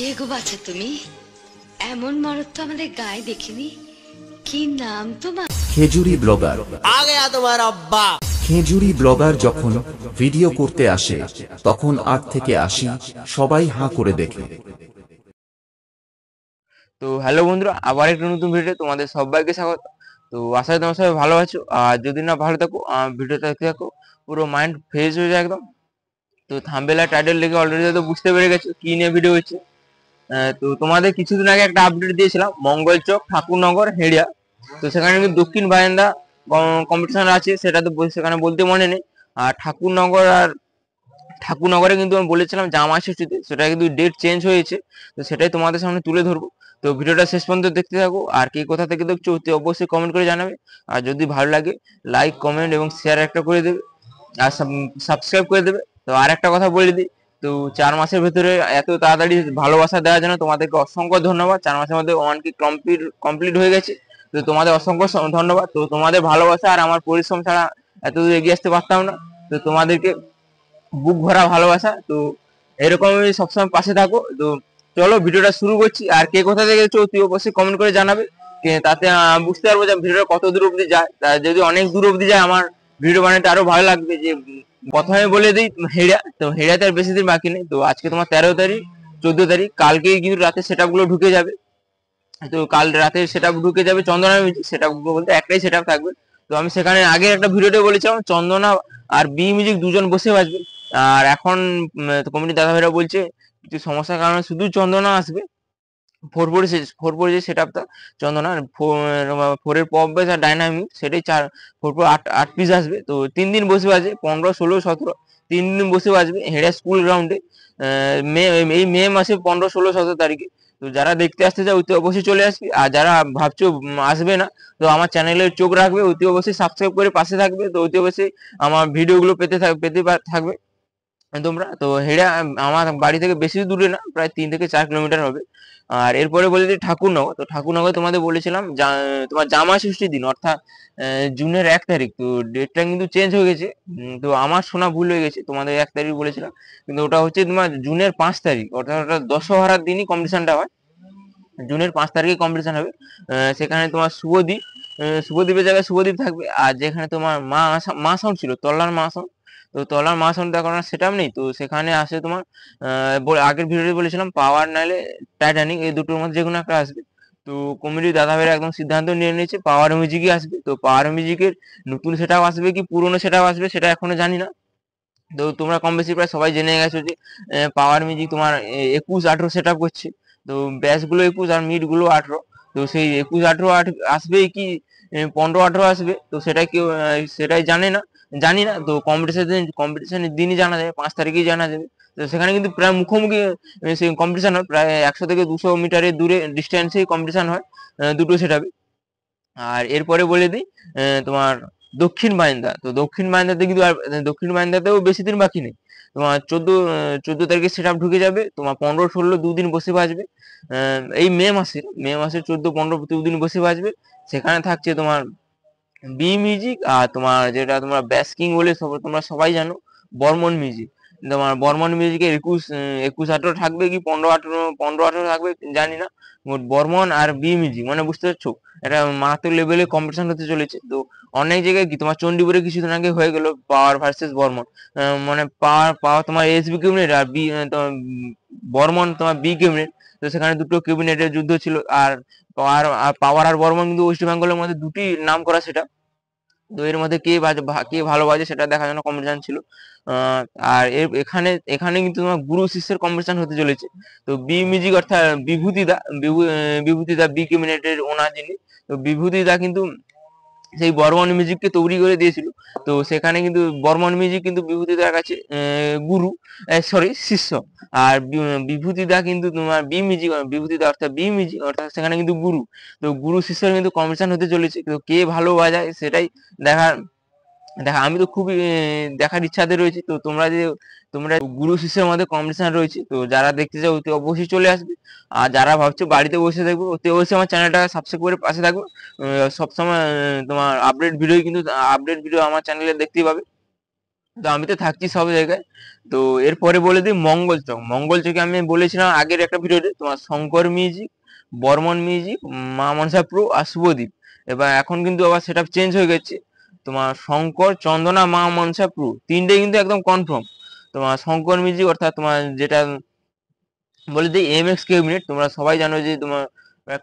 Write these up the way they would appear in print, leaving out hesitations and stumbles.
কে গো বাছা তুমি? এমন মরদ তো আমাদের গায়ে দেখিনি। কি নাম তোমার? খেজুরি ব্লগার। आ गया तुम्हारा अब्बा। খেজুরি ব্লগার যখন ভিডিও করতে আসে তখন 8 থেকে 80 সবাই হাঁ করে দেখে। তো হ্যালো বন্ধুরা, আবার একটা নতুন ভিডিও তোমাদের সবাইকে স্বাগত। তো আশা করি তোমরা সবাই ভালো আছো, আর যদি না ভালো থাকো ভিডিওটা দেখতে থাকো, পুরো মাইন্ড ফ্রেশ হয়ে যায় একদম। তো থাম্বনেল আর টাইটেল দেখে অলরেডি তো বুঝতে পেরে গেছো কি নিয়ে ভিডিও হচ্ছে। তো তোমাদের কিছুদিন আগে একটা আপডেট দিয়েছিলাম মঙ্গলচক ঠাকুরনগর হেড়িয়া। তো সেখানে কিন্তু দক্ষিণ বারান্দা কম্পিটিশন আছে, সেটা তো সেখানে বলতে মনে নেই। আর ঠাকুরনগরে কিন্তু আমি বলেছিলাম জামা ষষ্ঠীতে, সেটা কিন্তু ডেট চেঞ্জ হয়েছে। তো সেটাই তোমাদের সামনে তুলে ধরবো। তো ভিডিওটা শেষ পর্যন্ত দেখতে থাকো, আর কে কোথা থেকে দেখছো অবশ্যই কমেন্ট করে জানাবে। আর যদি ভালো লাগে লাইক কমেন্ট এবং শেয়ার একটা করে দেবে, আর সাবস্ক্রাইব করে দেবে। তো আর একটা কথা বলে দিই, তো 4 মাসের ভেতরে এত তাড়াতাড়ি ভালোবাসা দেওয়ার জন্য তোমাদেরকে অসংখ্য ধন্যবাদ। 4 মাসের মধ্যে 1K কমপ্লিট হয়ে গেছে। তো তোমাদের অসংখ্য ধন্যবাদ। তো তোমাদের ভালোবাসা আর আমার পরিশ্রম ছাড়া এত দূর এগিয়ে আসতে পারতাম না। তো তোমাদেরকে বুক ভরা ভালোবাসা। তো এরকমই সবসময় পাশে থাকো। তো চলো ভিডিওটা শুরু করছি। আর কে কোথা থেকে দেখছো তুই অবশ্যই কমেন্ট করে জানাবে, তাতে বুঝতে পারবো যে ভিডিওটা কত দূর অব্দি যায়। যদি অনেক দূর অব্দি যায় আমার ভিডিও বানাতে আরো ভালো লাগবে। যে প্রথমে বলে দিই হেড়িয়া, তো হেড়িয়াতে আর বেশি দিন বাকি নেই। তো আজকে তোমার 13 তারিখ 14 তারিখ, কালকেই কিন্তু রাতে সেটআপ গুলো ঢুকে যাবে। তো কাল রাতে সেটআপ ঢুকে যাবে চন্দনা মিউজিক। সেটআপ বলতে একটাই সেটআপ থাকবে। তো আমি সেখানে আগে একটা ভিডিওতে বলেছিলাম চন্দনা আর বি মিউজিক দুজন বসে বাজবে। আর এখন কমিটি দাদা ভাইরা বলছে কিছু সমস্যার কারণে শুধু চন্দনা আসবে। ফোর ফোর যে সেটআপটা চন্দনা, ফোরের পপ বেস আর ডাইনামিক সেটাই 4 4 8 পিস আসবে। তো 3 দিন বসে বাজবে, 15 16 17 3 দিন বসে বাজবে হেড়া স্কুল গ্রাউন্ডে। এই মে মাসে 15 16 17 তারিখে। তো যারা দেখতে আসতে চাও অতি অবশ্যই চলে আসবে। আর যারা ভাবছো আসবে না, তো আমার চ্যানেলে চোখ রাখবে, অতি অবশ্যই সাবস্ক্রাইব করে পাশে থাকবে। তো অতি অবশ্যই আমার ভিডিওগুলো পেতে থাকবে তোমরা। তো হেড়া আমার বাড়ি থেকে বেশি দূরে না, প্রায় 3 থেকে 4 কিলোমিটার হবে। আর এরপরে বলে দিই ঠাকুরনগর। তো ঠাকুরনগর তোমাদের বলেছিলাম তোমার জামা ষষ্ঠীর দিন, অর্থাৎ জুনের 1 তারিখ। তো ডেটটা কিন্তু চেঞ্জ হয়ে গেছে। তো আমার শোনা ভুল হয়ে গেছে, তোমাদের 1 তারিখ বলেছিলাম, কিন্তু ওটা হচ্ছে তোমার জুনের 5 তারিখ, অর্থাৎ ওটা দশহরার দিনই কম্পিটিশনটা হয়। জুনের 5 তারিখে কম্পিটিশন হবে। সেখানে তোমার শুভদীপের জায়গায় শুভদীপ থাকবে। আর যেখানে তোমার মা সাউন্ড ছিল, তল্লার মা সাউন্ড, তো তলার মা সাউন্ড দেখার কোনো সেটআপ নেই। তো সেখানে আসে তোমার আগের ভিডিওতে বলেছিলাম পাওয়ার নাইলে টাইটানিক, এই দুটোর মধ্যে যে কোনো একটা আসবে। তো কমিটির দাদা ভাইরা একদম সিদ্ধান্ত নিয়ে নিয়েছে পাওয়ার মিউজিকই আসবে। তো পাওয়ার মিউজিকের নতুন সেটআপ আসবে কি পুরনো সেটআপ আসবে সেটা এখনো জানি না। তো তোমরা কম বেশি প্রায় সবাই জেনে গেছো যে পাওয়ার মিউজিক তোমার 21 18 সেটআপ করছে। তো ব্যাস গুলো 21 আর মিড গুলো 18। তো সেই 21 18 আসবে কি 15 18 আসবে, তো সেটাই কেউ সেটাই জানি না। তো কম্পিটিশনের দিনই জানা যাবে, 5 তারিখেই জানা যাবে। তো সেখানে কিন্তু প্রায় মুখোমুখি সেই কম্পিটিশন হয়, প্রায় 100 থেকে 200 মিটারের দূরে ডিস্টেন্সেই কম্পিটিশন হয় দুটো সেটআপে। আর এরপরে বলে দিই তোমার দক্ষিণ বারিন্দা। তো দক্ষিণ বারিন্দাতে কিন্তু আর দক্ষিণ বারিন্দাতেও বেশি দিন বাকি নেই। তোমার 14 তারিখে সেটআপ ঢুকে যাবে। তোমার 15 16 দুদিন বসে বাজবে। এই মে মাসের 14 15 দুদিন বসে বাজবে। সেখানে থাকছে তোমার বি মিউজিক, আর তোমার যেটা তোমার ব্যাসকিং বলে তোমরা সবাই জানো বর্মন মিউজিক। তোমার বর্মন মিউজিকের 21 18 থাকবে কি 15 18 থাকবে জানি না। মোট বর্মন আর বি মিউজিক মানে বুঝতে পারছো, এটা মারাত্মক লেভেলে কম্পিটিশন হতে চলেছে। তো অনেক জায়গায় কি তোমার চণ্ডীপুরে কিছুদিন আগে হয়ে গেল পাওয়ার ভার্সেস বর্মন। মানে পাওয়ার তোমার এসবি ক্যাবিনেট আর বর্মন তোমার বি ক্যাবিনেট। তো সেখানে দুটো ক্যাবিনেটের যুদ্ধ ছিল। আর পাওয়ার আর বর্মন কিন্তু ওয়েস্ট বেঙ্গলের মধ্যে দুটি নাম করা সেটা। তো এর মধ্যে কে ভালো বাজে সেটা দেখার জন্য কম্পিটিশন ছিল। আহ, আর এখানে কিন্তু তোমার গুরু শিষ্যের কম্পিটিশন হতে চলেছে। তো বি মিউজিক অর্থাৎ বিভূতিদা বি ক্যাবিনেটের ওনার যিনি, তো বিভূতিদা কিন্তু সেই বর্মন মিউজিককে তৈরি করে দিয়েছিল। তো সেখানে কিন্তু বর্মন মিউজিক কিন্তু বিভূতিদার কাছে গুরু, সরি শিষ্য। আর বিভূতিদা কিন্তু তোমার বিভূতিদা অর্থাৎ বি মিউজিক অর্থাৎ সেখানে কিন্তু গুরু। তো গুরু শিষ্যের কিন্তু কম্পিটিশন হতে চলেছে। তো কে ভালো বাজায় সেটাই দেখার আমি তো খুবই দেখার ইচ্ছাতে রয়েছে। তো তোমরা গুরু শিষ্যের মধ্যে কম্পিটিশন রয়েছে, তো যারা দেখতে চাও অতি অবশ্যই চলে আসবে। আর যারা ভাবছো বাড়িতে বসে দেখবো অতি অবশ্যই আমার চ্যানেলটা সাবস্ক্রাইব করে পাশে থাকবো। সবসময় তোমার আপডেট ভিডিও আমার চ্যানেলে দেখতেই পাবে। তো আমি তো থাকছি সব জায়গায়। তো এরপরে বলে দিই মঙ্গলচক। মঙ্গলচকে আমি বলেছিলাম আগের একটা ভিডিওতে তোমার শঙ্কর মিউজিক, বর্মন মিউজিক, মা মনসা প্রো আর শুভদীপ। এবার এখন কিন্তু আবার সেটা চেঞ্জ হয়ে গেছে, তোমার শঙ্কর, চন্দনা, মা মনসা প্রো তিনটে কিন্তু একদম কনফার্ম। তোমার শঙ্কর মিউজিক অর্থাৎ তোমার যেটা বলে দিই এমএক্স ক্যাবিনেট, তোমরা সবাই জানো যে তোমার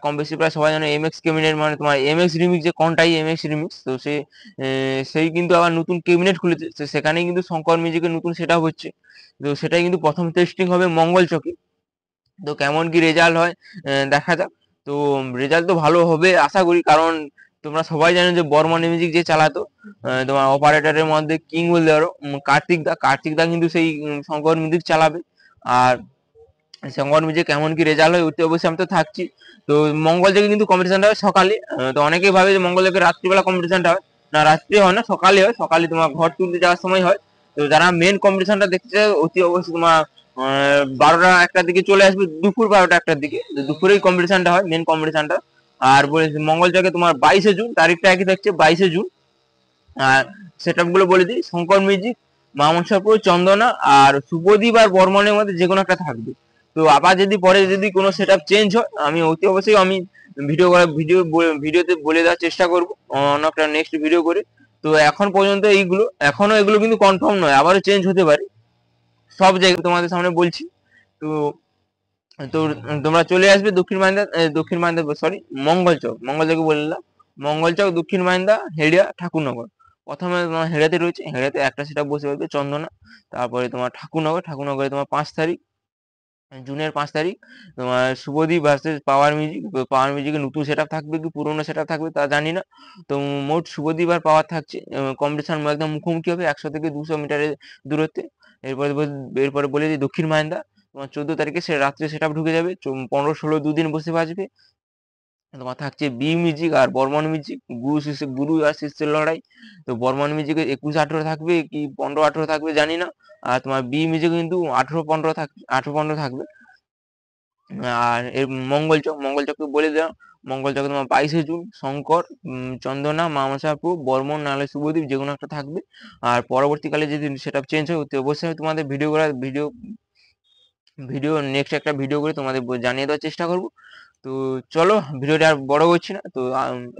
কম বেশি প্রায় সবাই জানো এমএক্স ক্যাবিনেট মানে তোমার এমএক্স রিমিক্স, যে কোনটাই এমএক্স রিমিক্স। তো সেই কিন্তু আবার নতুন ক্যাবিনেট খুলেছে, তো সেখানেই কিন্তু শঙ্কর মিউজিকের নতুন সেট আপ হচ্ছে। তো সেটাই কিন্তু প্রথম টেস্টিং হবে মঙ্গল চকে। তো কেমন কি রেজাল্ট হয় দেখা যাক। তো রেজাল্ট তো ভালো হবে আশা করি, কারণ তোমরা সবাই জানো যে বর্মন মিউজিক যে চালাতো তোমার অপারেটরের মধ্যে কিং বলতে পারো কার্তিক দা কিন্তু সেই শঙ্কর মিউজিক চালাবে। আর শঙ্কর মিউজিক কেমন কি রেজাল্ট হয় ওতে অবশ্যই আমি তো থাকছি। তো মঙ্গল থেকে কিন্তু কম্পিটিশনটা হয় সকালে। তো অনেকেই ভাবে যে মঙ্গল থেকে রাত্রিবেলা কম্পিটিশনটা হয়, না রাত্রি হয় না, সকালে হয়। সকালে তোমার ঘর তুলতে যাওয়ার সময় হয়। তো যারা মেন কম্পিটিশনটা দেখতে চায় অতি অবশ্যই তোমার 12টা 1টার দিকে চলে আসবে, দুপুর 12টা 1টার দিকে। তো দুপুরেই কম্পিটিশনটা হয়, মেন কম্পিটিশনটা। আর বলেছি মঙ্গল চকে তোমার 22শে জুন, তারিখটা একই থাকছে 22শে জুন। আর সেটআপ গুলো বলে দিই, শঙ্কর মিউজিক, মামনসাপুর, চন্দনা আর শুভদীপ আর বর্মনের মধ্যে যে কোনো একটা থাকবে। তো আবার যদি পরে যদি কোনো সেটআপ চেঞ্জ হয় আমি অতি অবশ্যই আমি ভিডিওতে বলে দেওয়ার চেষ্টা করবো অন্য একটা নেক্সট ভিডিও করে। তো এখন পর্যন্ত এখনো এগুলো কিন্তু কনফার্ম নয়, আবারও চেঞ্জ হতে পারে, সব জায়গায় তোমাদের সামনে বলছি। তো তো তোমরা চলে আসবে দক্ষিণ মাইন্দা সরি মঙ্গলচকে বললাম, মঙ্গলচক, দক্ষিণ মাইন্দা, হেড়িয়া, ঠাকুরনগর। প্রথমে তোমার হেড়াতে রয়েছে, হেড়াতে একটা সেটা বসে পারবে চন্দনা। তারপরে তোমার ঠাকুরনগরে তোমার 5 তারিখ, জুনের 5 তারিখ তোমার শুভদীপ ভার্সেস পাওয়ার মিউজিকের নতুন সেট থাকবে কি পুরোনো সেট থাকবে তা জানি না। তো মোট শুভদীপ আর পাওয়ার থাকছে, কম্পিটিশন একদম মুখোমুখি হবে 100 থেকে 200 মিটারের দূরত্বে। এরপরে বলে দিই দক্ষিণ মাইন্দা, তোমার 14 তারিখে সে রাত্রে সেট ঢুকে যাবে, 15 16 2 দিন বসে বাজবে। তোমার থাকছে বি মিউজিক আর বর্মন মিউজিক, গুরু আর শিষ্যের লড়াই। তো বর্মন মিউজিকে 21 18 থাকবে কি 15 18 থাকবে জানি না। আর তোমার বি মিউজিক কিন্তু 18 15 থাকবে, 18 15 থাকবে। আর এর মঙ্গলচককে বলে দেওয়া, মঙ্গলচকে তোমার 22শে জুন শঙ্কর, চন্দনা, মামসাপুর, বর্মন নাহলে শুভদীপ যে কোনো একটা থাকবে। আর পরবর্তীকালে যদি সেটা চেঞ্জ হয় তো অবশ্যই আমি তোমাদের ভিডিও নেক্সট একটা ভিডিও করে তোমাদের জানিয়ে দেওয়ার চেষ্টা করব। তো চলো ভিডিওটা আর বড় করছি না, তো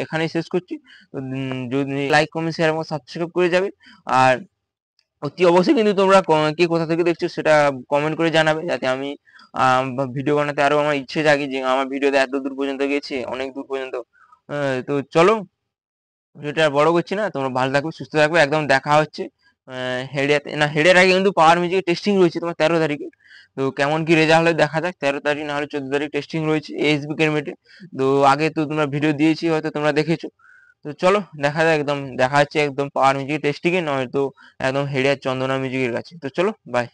এখানেই শেষ করছি। তো যদি লাইক কমেন্ট শেয়ার এবং সাবস্ক্রাইব করে যাবে। আর অতি অবশ্যই কিন্তু তোমরা কে কোথা থেকে দেখছো সেটা কমেন্ট করে জানাবে, যাতে আমি ভিডিও বানাতে আরো আমার ইচ্ছে জাগে যে আমার ভিডিওতে এত দূর পর্যন্ত গেছে, অনেক দূর পর্যন্ত। তো চলো ভিডিওটা আর বড় করছি না, তোমরা ভালো থাকবে সুস্থ থাকবে, একদম দেখা হচ্ছে হেড়িয়ার আগে কিন্তু পাওয়ার মিউজিক টেস্টিং রয়েছে তোমার 13 তারিখে। তো কেমন কি রেজাল্ট হয় দেখা যাক, 13 তারিখ না হলে 14 তারিখ টেস্টিং রয়েছে এসবি কেরমেটে। তো আগে তো তোমরা ভিডিও দিয়েছি, হয়তো তোমরা দেখেছো। তো চলো দেখা যাক, একদম দেখা হচ্ছে একদম পাওয়ার মিউজিক টেস্টিং এ, নয়তো একদম হেড়িয়ার চন্দনা মিউজিকের কাছে। তো চলো বাই।